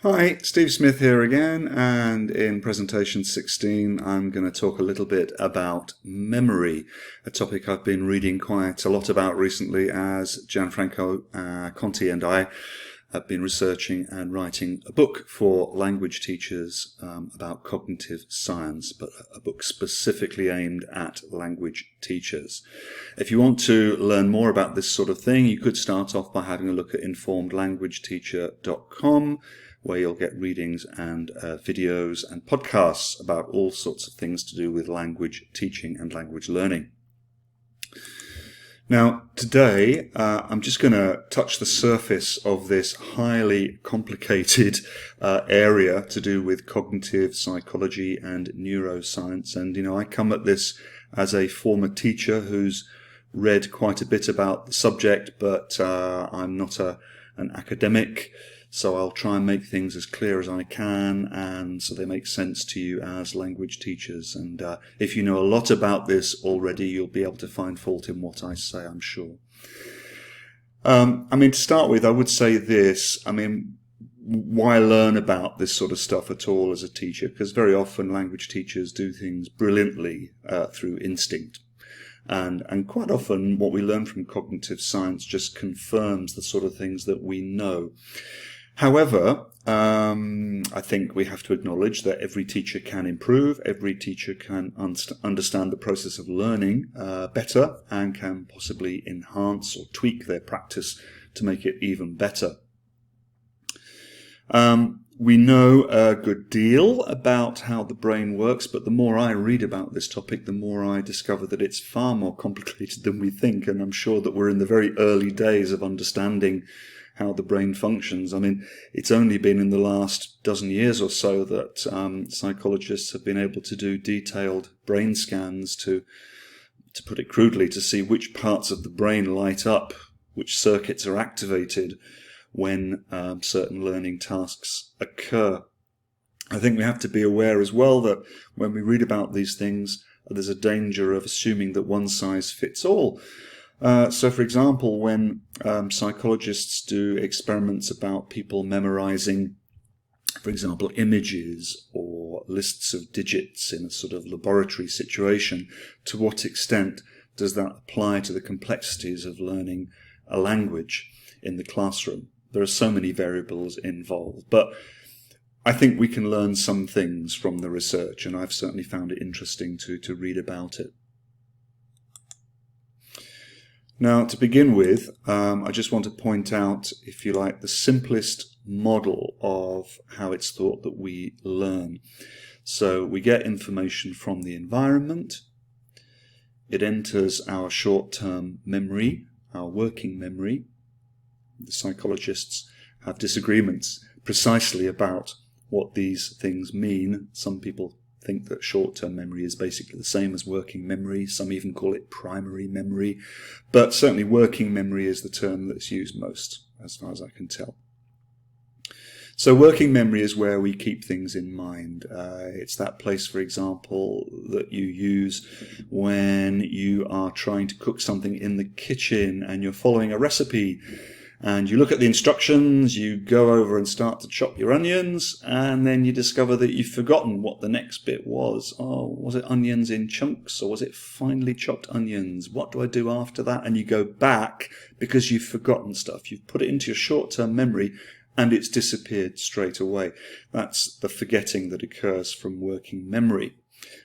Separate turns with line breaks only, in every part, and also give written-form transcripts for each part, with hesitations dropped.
Hi, Steve Smith here again, and in presentation 16 I'm going to talk a little bit about memory, a topic I've been reading quite a lot about recently as Gianfranco Conti and I have been researching and writing a book for language teachers about cognitive science, but a book specifically aimed at language teachers. If you want to learn more about this sort of thing, you could start off by having a look at informedlanguageteacher.com, where you'll get readings and videos and podcasts about all sorts of things to do with language teaching and language learning. Now, today I'm just going to touch the surface of this highly complicated area to do with cognitive psychology and neuroscience. And, I come at this as a former teacher who's read quite a bit about the subject, but I'm not an academic. So I'll try and make things as clear as I can, and so they make sense to you as language teachers. And if you know a lot about this already, you'll be able to find fault in what I say, I'm sure. To start with, I would say this. Why learn about this sort of stuff at all as a teacher? Because very often language teachers do things brilliantly through instinct. And quite often what we learn from cognitive science just confirms the sort of things that we know. However, I think we have to acknowledge that every teacher can improve, every teacher can understand the process of learning better and can possibly enhance or tweak their practice to make it even better. We know a good deal about how the brain works, but the more I read about this topic, the more I discover that it's far more complicated than we think, and I'm sure that we're in the very early days of understanding how the brain functions. It's only been in the last dozen years or so that psychologists have been able to do detailed brain scans to put it crudely, to see which parts of the brain light up, which circuits are activated when certain learning tasks occur. I think we have to be aware as well that when we read about these things, there's a danger of assuming that one size fits all. So, for example, when psychologists do experiments about people memorizing, for example, images or lists of digits in a sort of laboratory situation, to what extent does that apply to the complexities of learning a language in the classroom? There are so many variables involved, but I think we can learn some things from the research, and I've certainly found it interesting to read about it. Now, to begin with, I just want to point out, if you like, the simplest model of how it's thought that we learn. So we get information from the environment. It enters our short-term memory, our working memory. The psychologists have disagreements precisely about what these things mean. Some people think that short-term memory is basically the same as working memory. Some even call it primary memory. But certainly working memory is the term that's used most, as far as I can tell. So working memory is where we keep things in mind. It's that place, for example, that you use when you are trying to cook something in the kitchen and you're following a recipe. And you look at the instructions, you go over and start to chop your onions, and then you discover that you've forgotten what the next bit was. Oh, was it onions in chunks, or was it finely chopped onions? What do I do after that? And you go back because you've forgotten stuff. You've put it into your short-term memory, and it's disappeared straight away. That's the forgetting that occurs from working memory.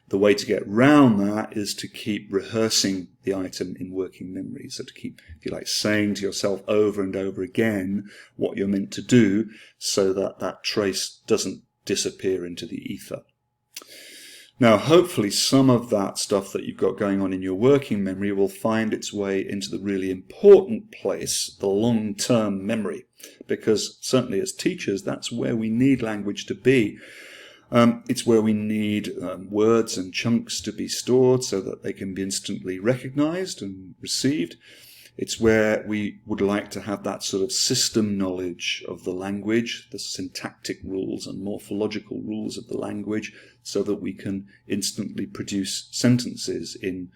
The way to get round that is to keep rehearsing the item in working memory. So to keep, if you like, saying to yourself over and over again what you're meant to do so that that trace doesn't disappear into the ether. Now, hopefully some of that stuff that you've got going on in your working memory will find its way into the really important place, the long-term memory, because certainly as teachers, that's where we need language to be. It's where we need words and chunks to be stored so that they can be instantly recognized and received. It's where we would like to have that sort of system knowledge of the language, the syntactic rules and morphological rules of the language, so that we can instantly produce sentences in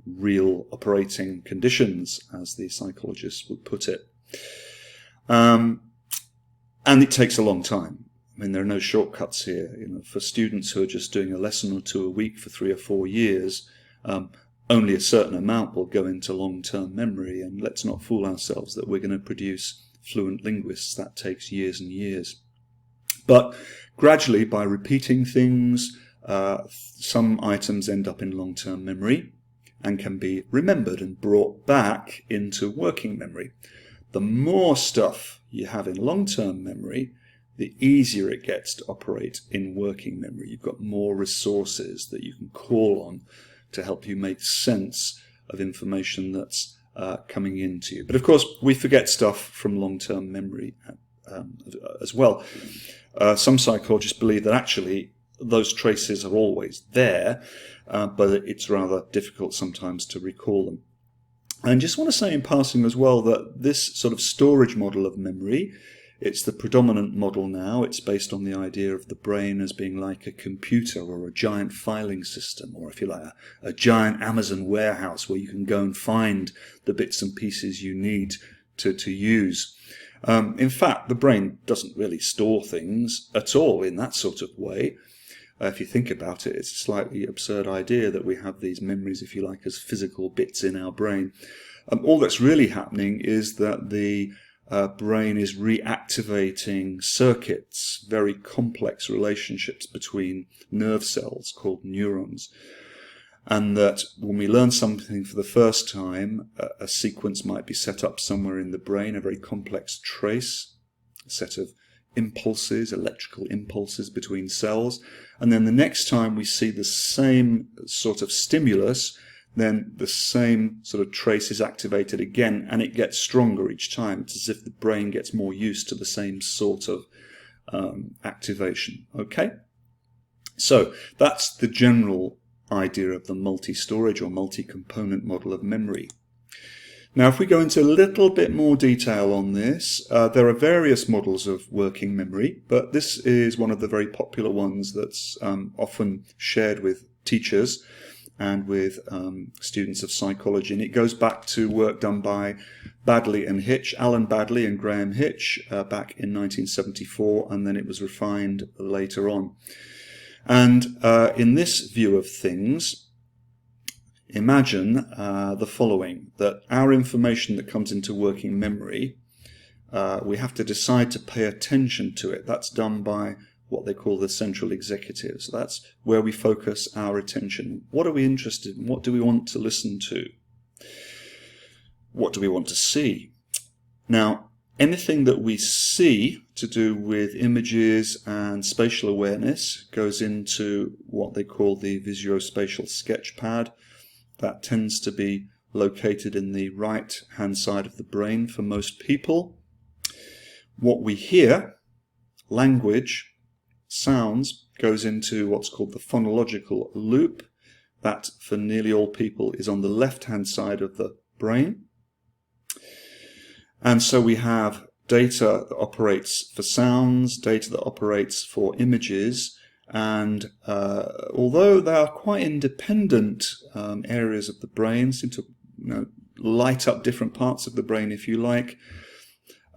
real operating conditions, as the psychologists would put it. And it takes a long time. I mean, there are no shortcuts here. You know, for students who are just doing a lesson or two a week for 3 or 4 years, only a certain amount will go into long-term memory, and let's not fool ourselves that we're going to produce fluent linguists. That takes years and years. But gradually, by repeating things, some items end up in long-term memory and can be remembered and brought back into working memory. The more stuff you have in long-term memory, the easier it gets to operate in working memory. You've got more resources that you can call on to help you make sense of information that's coming into you. But of course, we forget stuff from long-term memory as well. Some psychologists believe that actually those traces are always there, but it's rather difficult sometimes to recall them. And just want to say in passing as well that this sort of storage model of memory, it's the predominant model now. It's based on the idea of the brain as being like a computer or a giant filing system, or if you like, a giant Amazon warehouse where you can go and find the bits and pieces you need to use. In fact, the brain doesn't really store things at all in that sort of way. If you think about it, it's a slightly absurd idea that we have these memories, if you like, as physical bits in our brain. All that's really happening is that the brain is reactivating circuits, very complex relationships between nerve cells called neurons. And that when we learn something for the first time, a sequence might be set up somewhere in the brain, a very complex trace, a set of impulses, electrical impulses between cells. And then the next time we see the same sort of stimulus, then the same sort of trace is activated again, and it gets stronger each time. It's as if the brain gets more used to the same sort of activation. Okay? So that's the general idea of the multi-storage or multi-component model of memory. Now, if we go into a little bit more detail on this, there are various models of working memory, but this is one of the very popular ones that's often shared with teachers and with students of psychology. And it goes back to work done by Baddeley and Hitch, Alan Baddeley and Graham Hitch, back in 1974, and then it was refined later on. And in this view of things, imagine the following, that our information that comes into working memory, we have to decide to pay attention to it. That's done by what they call the central executive. So that's where we focus our attention. What are we interested in? What do we want to listen to? What do we want to see? Now, anything that we see to do with images and spatial awareness goes into what they call the visuospatial sketch pad. That tends to be located in the right-hand side of the brain for most people. What we hear, language, sounds, goes into what's called the phonological loop. That, for nearly all people, is on the left-hand side of the brain. And so we have data that operates for sounds, data that operates for images, and although they are quite independent areas of the brain, seem to light up different parts of the brain, if you like,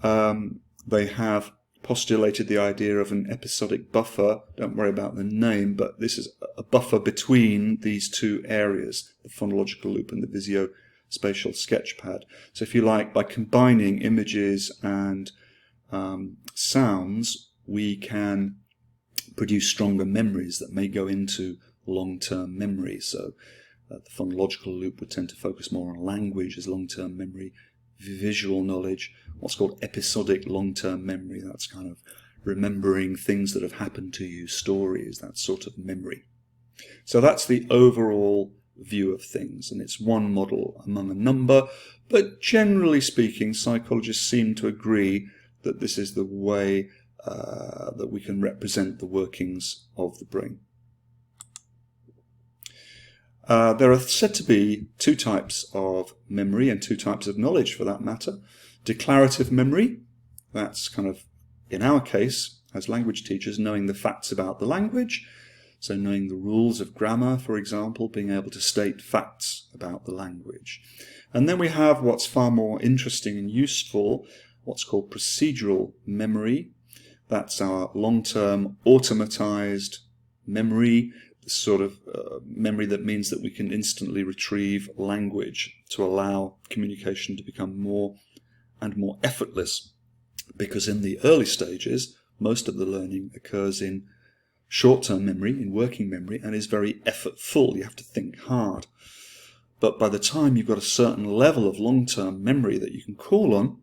they have postulated the idea of an episodic buffer. Don't worry about the name, but this is a buffer between these two areas, the phonological loop and the visuospatial sketchpad. So if you like, by combining images and sounds, we can produce stronger memories that may go into long-term memory. So the phonological loop would tend to focus more on language as long-term memory, visual knowledge, what's called episodic long-term memory. That's kind of remembering things that have happened to you, stories, that sort of memory. So that's the overall view of things, and it's one model among a number, but generally speaking, psychologists seem to agree that this is the way that we can represent the workings of the brain. There are said to be two types of memory and two types of knowledge, for that matter. Declarative memory, that's kind of, in our case, as language teachers, knowing the facts about the language, so knowing the rules of grammar, for example, being able to state facts about the language. And then we have what's far more interesting and useful, what's called procedural memory. That's our long-term automatized memory, the sort of memory that means that we can instantly retrieve language to allow communication to become more and more effortless. Because in the early stages, most of the learning occurs in short-term memory, in working memory, and is very effortful. You have to think hard. But by the time you've got a certain level of long-term memory that you can call on,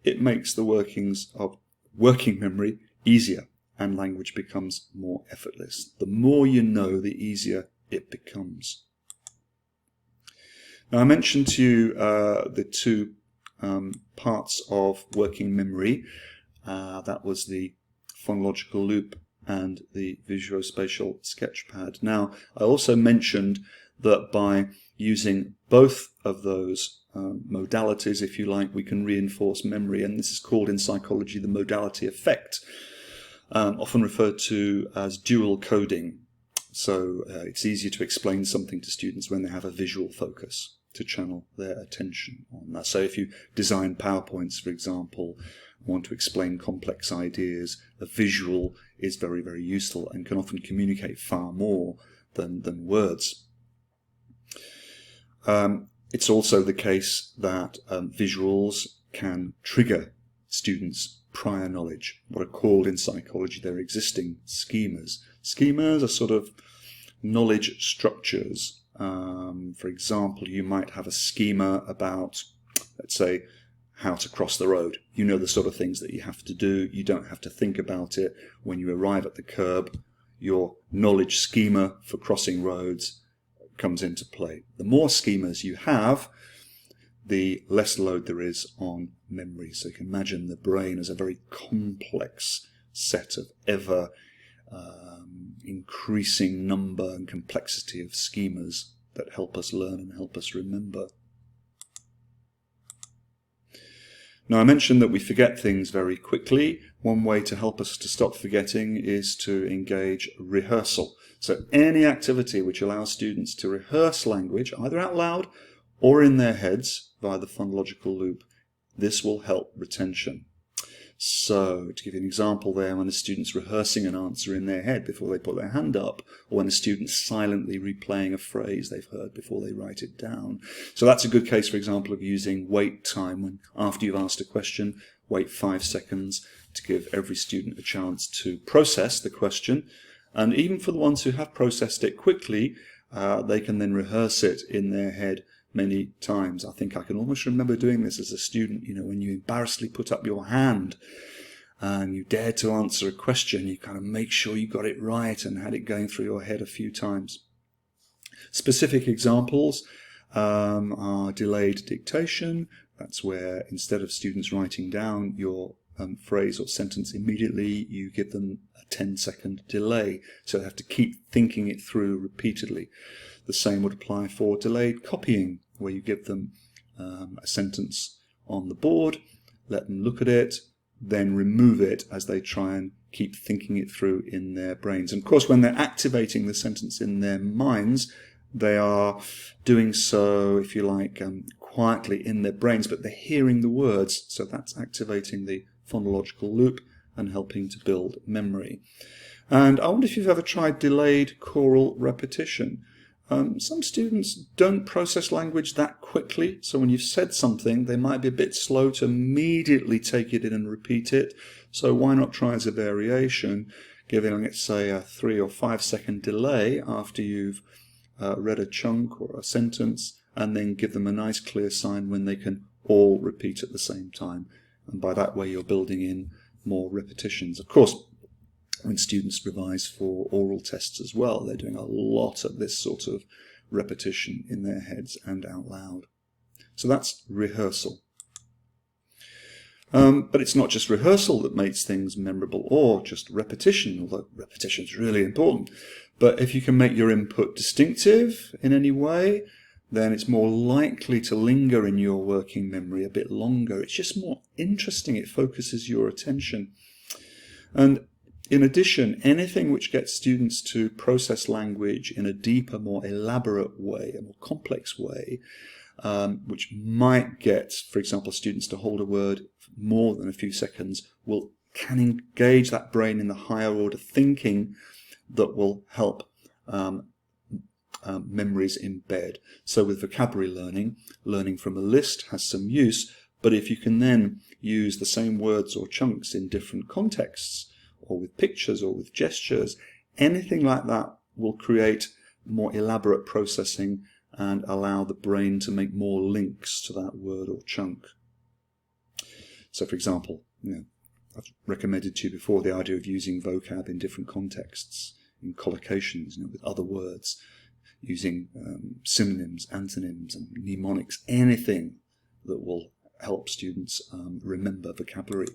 it makes the workings of working memory easier, and language becomes more effortless. The more you know, the easier it becomes. Now, I mentioned to you the two parts of working memory. That was the phonological loop and the visuospatial sketchpad. Now, I also mentioned that by using both of those modalities, if you like, we can reinforce memory, and this is called in psychology the modality effect, often referred to as dual coding. So it's easier to explain something to students when they have a visual focus to channel their attention on that. So if you design PowerPoints, for example, want to explain complex ideas, a visual is very, very useful and can often communicate far more than words. It's also the case that visuals can trigger students' prior knowledge, what are called in psychology their existing schemas. Schemas are sort of knowledge structures. For example, you might have a schema about, let's say, how to cross the road. You know the sort of things that you have to do. You don't have to think about it. When you arrive at the curb, your knowledge schema for crossing roads comes into play. The more schemas you have, the less load there is on memory. So you can imagine the brain as a very complex set of ever increasing number and complexity of schemas that help us learn and help us remember. Now, I mentioned that we forget things very quickly. One way to help us to stop forgetting is to engage rehearsal. So any activity which allows students to rehearse language, either out loud or in their heads via the phonological loop, this will help retention. So, to give you an example there, when a student's rehearsing an answer in their head before they put their hand up, or when a student's silently replaying a phrase they've heard before they write it down. So that's a good case, for example, of using wait time, when after you've asked a question, wait 5 seconds to give every student a chance to process the question. And even for the ones who have processed it quickly, they can then rehearse it in their head many times. I think I can almost remember doing this as a student, you know, when you embarrassingly put up your hand and you dare to answer a question, you kind of make sure you got it right and had it going through your head a few times. Specific examples are delayed dictation. That's where instead of students writing down your phrase or sentence immediately, you give them a 10-second delay, so they have to keep thinking it through repeatedly. The same would apply for delayed copying, where you give them a sentence on the board, let them look at it, then remove it as they try and keep thinking it through in their brains. And of course, when they're activating the sentence in their minds, they are doing so, if you like, quietly in their brains, but they're hearing the words, so that's activating the phonological loop and helping to build memory. And I wonder if you've ever tried delayed choral repetition. Some students don't process language that quickly, so when you've said something, they might be a bit slow to immediately take it in and repeat it. So why not try as a variation, giving, let's say, a 3 or 5 second delay after you've read a chunk or a sentence, and then give them a nice clear sign when they can all repeat at the same time. And by that way, you're building in more repetitions. Of course, when students revise for oral tests as well, they're doing a lot of this sort of repetition in their heads and out loud. So that's rehearsal. But it's not just rehearsal that makes things memorable, or just repetition, although repetition is really important. But if you can make your input distinctive in any way, then it's more likely to linger in your working memory a bit longer. It's just more interesting. It focuses your attention. And in addition, anything which gets students to process language in a deeper, more elaborate way, a more complex way, which might get, for example, students to hold a word for more than a few seconds, will can engage that brain in the higher order thinking that will help memories embed. So with vocabulary learning from a list has some use, but if you can then use the same words or chunks in different contexts, or with pictures or with gestures, anything like that will create more elaborate processing and allow the brain to make more links to that word or chunk. So for example, I've recommended to you before the idea of using vocab in different contexts, in collocations, with other words, using synonyms, antonyms, and mnemonics, anything that will help students remember vocabulary.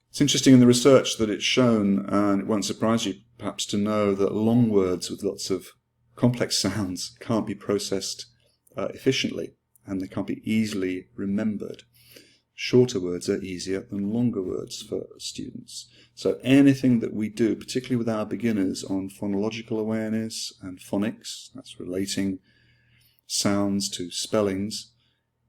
It's interesting in the research that it's shown, and it won't surprise you perhaps to know, that long words with lots of complex sounds can't be processed efficiently, and they can't be easily remembered. Shorter words are easier than longer words for students. So anything that we do, particularly with our beginners, on phonological awareness and phonics, that's relating sounds to spellings,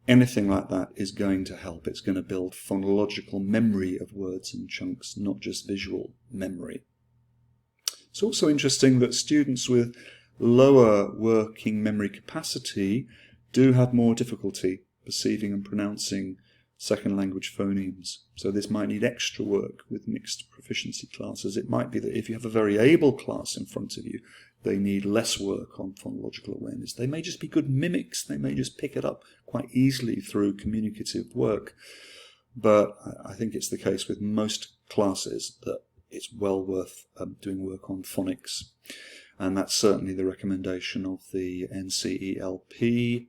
anything like that is going to help. It's going to build phonological memory of words and chunks, not just visual memory. It's also interesting that students with lower working memory capacity do have more difficulty perceiving and pronouncing second language phonemes. So this might need extra work with mixed proficiency classes. It might be that if you have a very able class in front of you, they need less work on phonological awareness. They may just be good mimics. They may just pick it up quite easily through communicative work. But I think it's the case with most classes that it's well worth doing work on phonics. And that's certainly the recommendation of the NCELP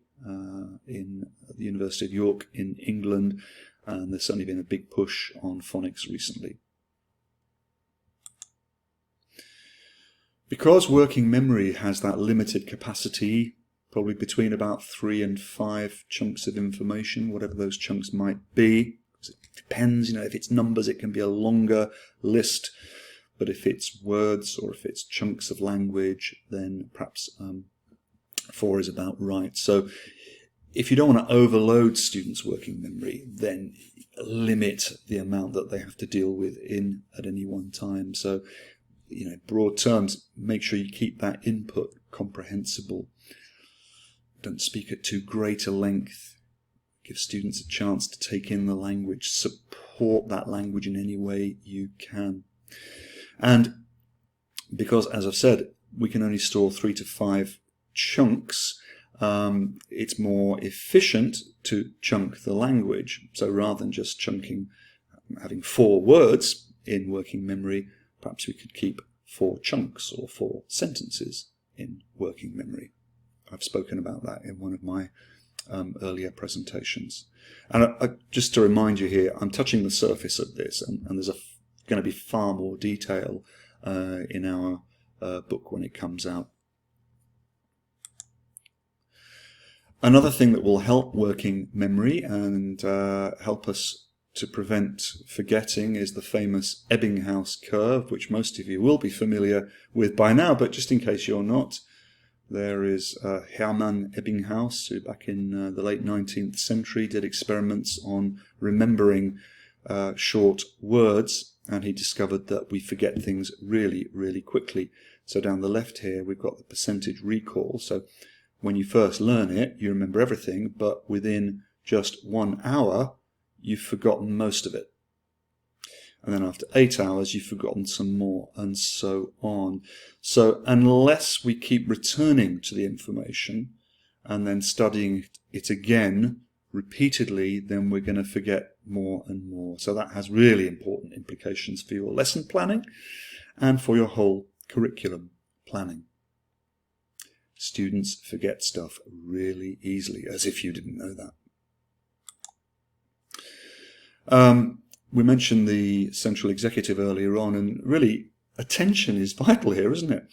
in the University of York in England, and there's certainly been a big push on phonics recently. Because working memory has that limited capacity, probably between about 3 and 5 chunks of information, whatever those chunks might be. It depends, if it's numbers it can be a longer list, but if it's words or if it's chunks of language, then perhaps 4 is about right. So if you don't want to overload students' working memory, then limit the amount that they have to deal with at any one time. So, broad terms, make sure you keep that input comprehensible. Don't speak at too great a length. Give students a chance to take in the language. Support that language in any way you can. And because, as I've said, we can only store 3 to 5 chunks, it's more efficient to chunk the language. So rather than just having 4 words in working memory, perhaps we could keep 4 chunks or 4 sentences in working memory. I've spoken about that in one of my earlier presentations. And just to remind you here, I'm touching the surface of this, and there's going to be far more detail in our book when it comes out. Another thing that will help working memory and help us to prevent forgetting is the famous Ebbinghaus curve, which most of you will be familiar with by now, but just in case you're not, there is Hermann Ebbinghaus, who back in the late 19th century did experiments on remembering short words, and he discovered that we forget things really, really quickly. So down the left here, we've got the percentage recall. So when you first learn it, you remember everything, but within just 1 hour, you've forgotten most of it. And then after 8 hours, you've forgotten some more, and so on. So unless we keep returning to the information and then studying it again repeatedly, then we're going to forget more and more. So that has really important implications for your lesson planning and for your whole curriculum planning. Students forget stuff really easily, as if you didn't know that. We mentioned the central executive earlier on, and really attention is vital here, isn't it?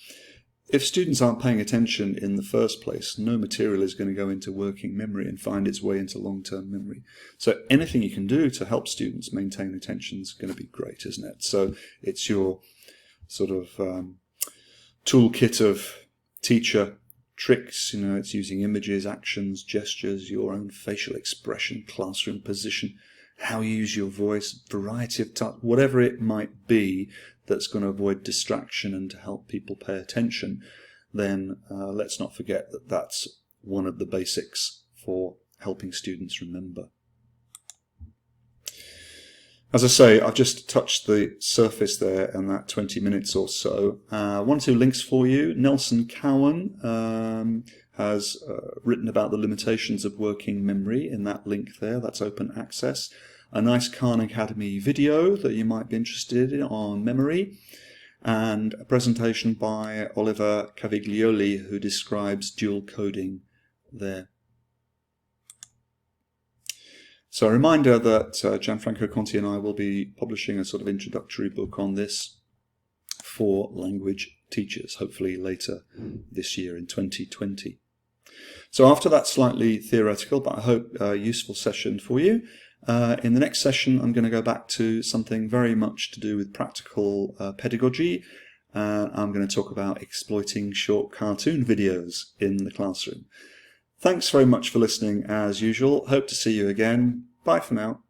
If students aren't paying attention in the first place, no material is going to go into working memory and find its way into long-term memory. So anything you can do to help students maintain attention is going to be great, isn't it? So it's your sort of toolkit of teacher, tricks. You know, it's using images, actions, gestures, your own facial expression, classroom position, how you use your voice, variety of type, whatever it might be that's going to avoid distraction and to help people pay attention, then let's not forget that that's one of the basics for helping students remember. As I say, I've just touched the surface there in that 20 minutes or so. One or two links for you. Nelson Cowan has written about the limitations of working memory in that link there. That's open access. A nice Khan Academy video that you might be interested in on memory. And a presentation by Oliver Caviglioli who describes dual coding there. So a reminder that Gianfranco Conti and I will be publishing a sort of introductory book on this for language teachers, hopefully later this year in 2020. So after that slightly theoretical, but I hope useful session for you, in the next session I'm going to go back to something very much to do with practical pedagogy. I'm going to talk about exploiting short cartoon videos in the classroom. Thanks very much for listening as usual. Hope to see you again. Bye for now.